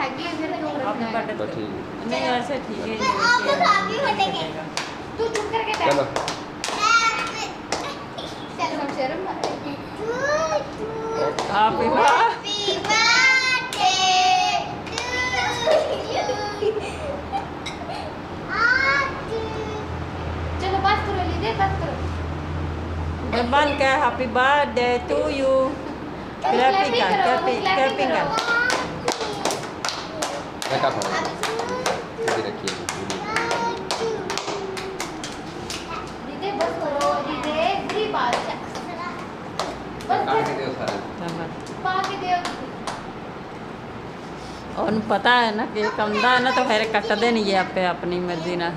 हैगी फिर क्यों रखना है? तो ठीक है। नहीं ऐसे ठीक है तू चुप करके बैठ। चलो चलो शर्म मत। हैप्पी चलो बात करो लीजिए बात करो। बन क्या happy birthday to you clapping कर क्लैपिंग कर रखा फोन इधर रखिए दीदी बस करो दीदी बुरी बात है। बस काट के दो सारा पा के दे। और पता है ना कि कमदा है ना तो फिर कट देनी है आपे अपनी मर्जी ना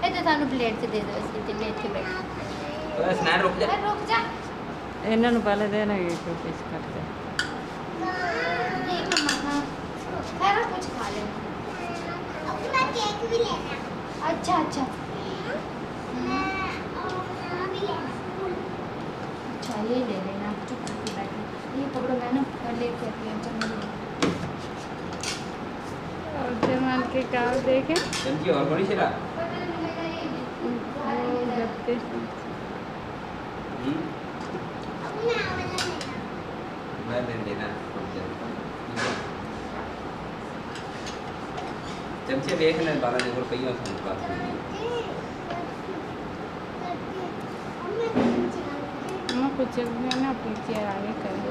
ए तो थानू प्लेट से दे दो इसके तिन्ने इत्थे बैठ। तो स्नैन रुक जा रुक जा। ਇਹਨਾਂ ਨੂੰ ਪਹਿਲੇ ਦੇਣਾ ये कोई पीस काट दे ये मम्मा सारा कुछ खा लेना। अपना केक भी लेना। अच्छा अच्छा अच्छा ये ले लेना चुप करके बैठो। ये पकड़ो मैं ना लेके आती हूँ चलो। और जमाल के क्या देखे चमची और बड़ी सिरा मैं ले लेना चमचे देख ले बाला देखो पहिया उसमें बात कुछ ना पीछे आगे कर